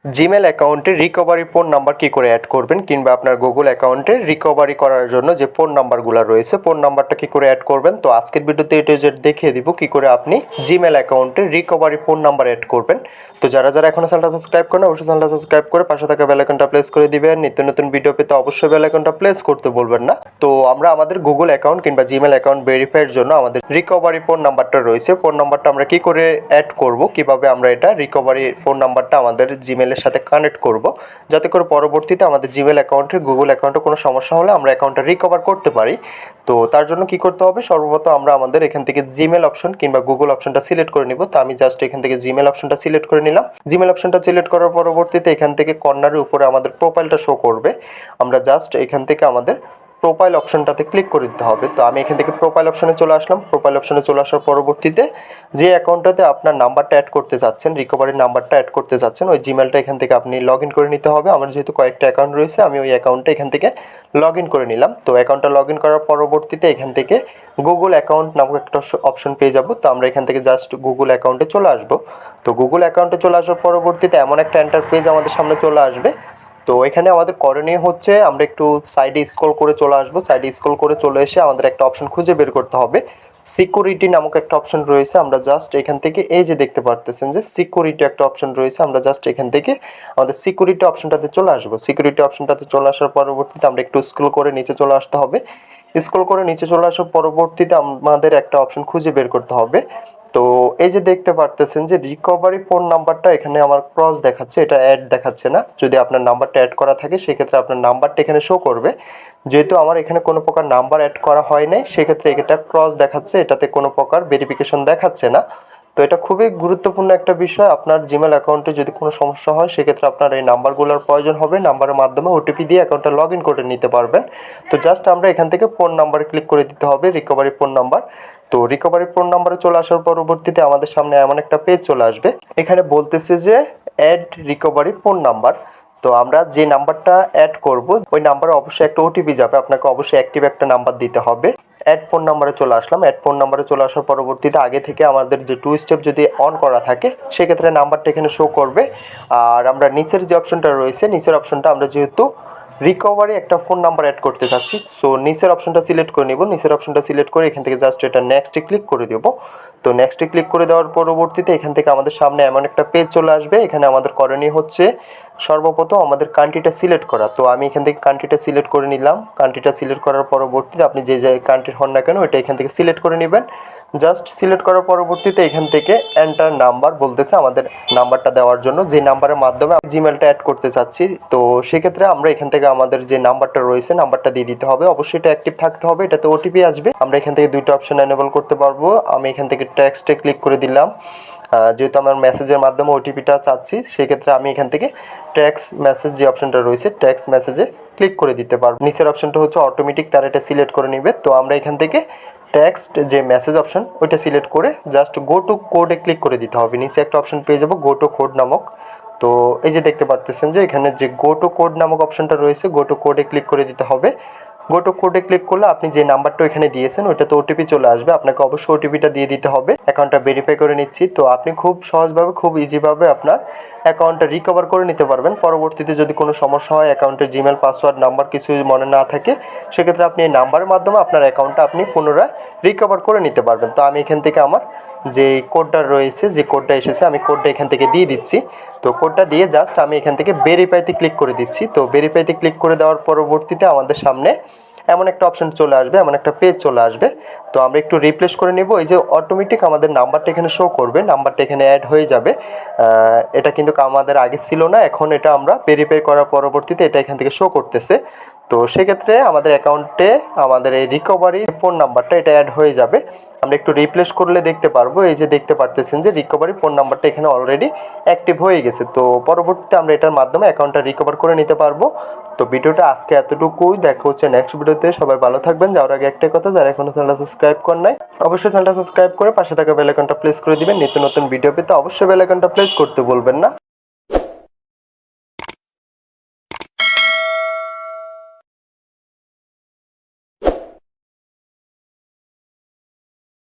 Gmail অ্যাকাউন্টে recovery phone number কী করে add করবেন, কিংবা আপনার গুগল অ্যাকাউন্টে রিকভারি করার জন্য যে ফোন নাম্বারগুলো রয়েছে ফোন নাম্বারটা কী করে অ্যাড করবেন। তো আজকের ভিডিওতে এটা যে দেখিয়ে দিব কী করে আপনি জিমেল অ্যাকাউন্টে রিকভারি ফোন নাম্বার অ্যাড করবেন। তো যারা এখনও চ্যানেলটা সাবস্ক্রাইব করেন অবশ্যই চ্যানেলটা সাবস্ক্রাইব করে পাশে থাকা বেল আইকনটা প্রেস করে দিবেন। নিত্য নতুন ভিডিও পেতে অবশ্যই বেল আইকনটা প্রেস করতে বলবেন না। তো আমরা আমাদের গুগল অ্যাকাউন্ট কিংবা জিমেল অ্যাকাউন্ট ভেরিফাইয়ের জন্য আমাদের রিকভারি ফোন নাম্বারটা রয়েছে, ফোন নাম্বারটা আমরা কী করে অ্যাড করব, কিভাবে আমরা এটা রিকভারি ফোন নাম্বারটা আমাদের জিমেলের সাথে কানেক্ট করব, যাতে করে পরবর্তীতে আমাদের জিমেল অ্যাকাউন্টে গুগল অ্যাকাউন্টে কোনো সমস্যা হলে আমরা অ্যাকাউন্টটা রিকভার করতে পারি। তো তার জন্য কি করতে হবে, সর্বপ্রথম আমরা আমাদের এখান থেকে জিমেল অপশন কিংবা গুগল অপশনটা সিলেক্ট করে নিব। তো আমি জাস্ট এখান থেকে জিমেল অপশনটা সিলেক্ট করে নিলাম। জিমেল অপশনটা সিলেক্ট করার পরবর্তীতে এখান থেকে কর্নারের উপরে আমাদের প্রোফাইলটা শো করবে। আমরা জাস্ট এখান থেকে আমাদের প্রোফাইল অপশনটাতে ক্লিক করে দিতে হবে। তো আমি এখান থেকে প্রোফাইল অপশনে চলে আসলাম। প্রোফাইল অপশনে চলে আসার পরবর্তীতে যে অ্যাকাউন্টটাতে আপনার নাম্বারটা অ্যাড করতে চাচ্ছেন, রিকভারির নাম্বারটা অ্যাড করতে চাচ্ছেন, ওই জিমেলটা এখান থেকে আপনি লগ ইন করে নিতে হবে। আমার যেহেতু কয়েকটা অ্যাকাউন্ট রয়েছে আমি ওই অ্যাকাউন্টটা এখান থেকে লগ ইন করে নিলাম। তো অ্যাকাউন্টটা লগ ইন করার পরবর্তীতে এখান থেকে গুগল অ্যাকাউন্ট নামক একটা অপশন পেয়ে যাব। তো আমরা এখান থেকে জাস্ট গুগল অ্যাকাউন্টে চলে আসবো। তো গুগল অ্যাকাউন্টে চলে আসার পরবর্তীতে এমন একটা এন্টার পেজ আমাদের সামনে চলে আসবে। তো এখানে আমাদের করণীয় হচ্ছে আমরা একটু সাইডে স্ক্রল করে চলে আসবো। সাইডে স্ক্রল করে চলে এসে আমাদের একটা অপশন খুঁজে বের করতে হবে। সিকিউরিটি নামক একটা অপশন রয়েছে, আমরা জাস্ট এখান থেকে এই যে দেখতে পারতেছেন যে সিকিউরিটি একটা অপশন রয়েছে, আমরা জাস্ট এখান থেকে আমাদের সিকিউরিটি অপশনটাতে চলে আসবো। সিকিউরিটি অপশনটাতে চলে আসার পরবর্তীতে আমরা একটু স্ক্রল করে নিচে চলে আসতে হবে। স্ক্রল করে নিচে চলে আসার পরবর্তীতে আমাদের একটা অপশন খুঁজে বের করতে হবে। তো এই যে দেখতে পারতেছেন যে রিকভারি ফোন নাম্বারটা এখানে আমার ক্রস দেখাচ্ছে, এটা অ্যাড দেখাচ্ছে না। যদি আপনার নাম্বারটা অ্যাড করা থাকে সেক্ষেত্রে আপনার নাম্বারটা এখানে শো করবে। যেহেতু আমার এখানে কোনো প্রকার নাম্বার অ্যাড করা হয় নাই সেক্ষেত্রে এটা ক্রস দেখাচ্ছে, এটাতে কোনো প্রকার ভেরিফিকেশন দেখাচ্ছে না। তো এটা খুবই গুরুত্বপূর্ণ একটা বিষয়। আপনার জিমেল অ্যাকাউন্টে যদি কোনো সমস্যা হয় সেক্ষেত্রে আপনার এই নাম্বারগুলোর প্রয়োজন হবে। নাম্বারের মাধ্যমে ওটিপি দিয়ে অ্যাকাউন্টটা লগ ইন করে নিতে পারবেন। তো জাস্ট আমরা এখান থেকে ফোন নাম্বারে ক্লিক করে দিতে হবে, রিকভারি ফোন নাম্বার। তো রিকভারি ফোন নাম্বারে চলে আসার পরবর্তীতে আমাদের সামনে এমন একটা পেজ চলে আসবে। এখানে বলতেছে যে অ্যাড রিকভারি ফোন নাম্বার। তো আমরা যে নাম্বারটা অ্যাড করব ওই নাম্বারে অবশ্যই একটা ওটিপি যাবে, আপনাকে অবশ্যই অ্যাক্টিভ একটা নাম্বার দিতে হবে। অ্যাড ফোন নাম্বারে চলে আসলাম। অ্যাড ফোন নাম্বারে চলে আসার পরবর্তীতে আগে থেকে আমাদের যে 2 স্টেপ যদি অন করা থাকে সেক্ষেত্রে নাম্বারটা এখানে শো করবে। আর আমরা নিচের যে অপশনটা রয়েছে, নিচের অপশনটা আমরা যেহেতু রিকভারি একটা ফোন নাম্বার অ্যাড করতে চাচ্ছি, সো নিচের অপশনটা সিলেক্ট করে নিব। নিচের অপশনটা সিলেক্ট করে এখান থেকে জাস্ট এটা নেক্সটে ক্লিক করে দেব। তো নেক্সটে ক্লিক করে দেওয়ার পরবর্তীতে এখান থেকে আমাদের সামনে এমন একটা পেজ চলে আসবে। এখানে আমাদের করণীয় হচ্ছে সর্বপ্রথম আমাদের কান্ট্রিটা সিলেক্ট করা। তো আমি এখান থেকে কান্ট্রিটা সিলেক্ট করে নিলাম। কান্ট্রিটা সিলেক্ট করার পরবর্তীতে আপনি যে কান্ট্রির হন না কেন ওইটা এখান থেকে সিলেক্ট করে নেবেন। জাস্ট সিলেক্ট করার পরবর্তীতে এখান থেকে এন্টার নাম্বার বলতেছে আমাদের নাম্বারটা দেওয়ার জন্য, যে নাম্বারের মাধ্যমে জিমেলটা অ্যাড করতে চাচ্ছি। তো সেক্ষেত্রে আমরা এখান থেকে আমাদের যে নাম্বারটা রয়েছে নাম্বারটা দিয়ে দিতে হবে। অবশ্যই এটা অ্যাক্টিভ থাকতে হবে, এটাতে ওটিপি আসবে। আমরা এখান থেকে দুইটা অপশন এনেবল করতে পারবো। আমি এখান থেকে টেক্সটে ক্লিক করে দিলাম। যেহেতু আমার মেসেজের মাধ্যমে ওটিপিটা চাচ্ছি সেক্ষেত্রে আমি এখান থেকে টেক্সট মেসেজ যে অপশনটা রয়েছে টেক্সট মেসেজে ক্লিক করে দিতে পারবো। নিচের অপশনটা হচ্ছে অটোমেটিক, তারা এটা সিলেক্ট করে নেবে। তো আমরা এখান থেকে টেক্সট যে মেসেজ অপশন ওইটা সিলেক্ট করে জাস্ট গো টু কোডে ক্লিক করে দিতে হবে। নিচে একটা অপশন পেয়ে যাবো গো টু কোড নামক। তো এই যে দেখতে পারতেছেন যে এখানে যে গো টু কোড নামক অপশনটা রয়েছে গো টু কোডে ক্লিক করে দিতে হবে। গো টু কোডে ক্লিক করলে আপনি যে নাম্বারটা এখানে দিয়েছেন ওইটাতে ওটিপি চলে আসবে, আপনাকে অবশ্যই ওটিপিটা দিয়ে দিতে হবে। অ্যাকাউন্টটা ভেরিফাই করে নিচ্ছি। তো আপনি খুব সহজভাবে খুব ইজিভাবে আপনার অ্যাকাউন্টটা রিকভার করে নিতে পারবেন। পরবর্তীতে যদি কোনো সমস্যা হয়, অ্যাকাউন্টের জিমেল পাসওয়ার্ড নাম্বার কিছু মনে না থাকে সেক্ষেত্রে আপনি এই নাম্বারের মাধ্যমে আপনার অ্যাকাউন্টটা আপনি পুনরায় রিকভার করে নিতে পারবেন। তো আমি এখান থেকে আমার যে কোডটা রয়েছে, যে কোডটা এসেছে আমি কোডটা এখান থেকে দিয়ে দিচ্ছি। তো কোডটা দিয়ে জাস্ট আমি এখান থেকে ভেরিফাইতে ক্লিক করে দিচ্ছি। তো ভেরিফাইতে ক্লিক করে দেওয়ার পরবর্তীতে আমাদের সামনে এমন একটা অপশন চলে আসবে, এমন একটা পেজ চলে আসবে। তো আমরা একটু রিপ্লেস করে নিব। এই যে অটোমেটিক আমাদের নাম্বারটা এখানে শো করবে, নাম্বারটা এখানে অ্যাড হয়ে যাবে। এটা কিন্তু আমাদের আগে ছিল না, এখন এটা আমরা ভেরিফাই করার পরবর্তীতে এটা এখান থেকে শো করতেছে। তো সেক্ষেত্রে আমাদের অ্যাকাউন্টে আমাদের এই রিকভারি ফোন নাম্বারটা এটা অ্যাড হয়ে যাবে। আমরা একটু রিপ্লেস করলে দেখতে পারবো, এই যে দেখতে পারতেছেন যে রিকভারি ফোন নাম্বারটা এখানে অলরেডি অ্যাক্টিভ হয়ে গেছে। তো পরবর্তীতে আমরা এটার মাধ্যমে অ্যাকাউন্টটা রিকভার করে নিতে পারবো। তো ভিডিওটা আজকে এতটুকুই, দেখা হচ্ছে নেক্সট ভিডিওতে। সবাই ভালো থাকবেন। যাওয়ার আগে একটাই কথা, যারা এখনো চ্যানেলটা সাবস্ক্রাইব করেন নাই অবশ্যই চ্যানেলটা সাবস্ক্রাইব করে পাশে থাকা বেল আইকনটা প্রেস করে দিবেন। নিত্য নতুন ভিডিও পেতে অবশ্যই বেল আইকনটা প্রেস করতে বলবেন না।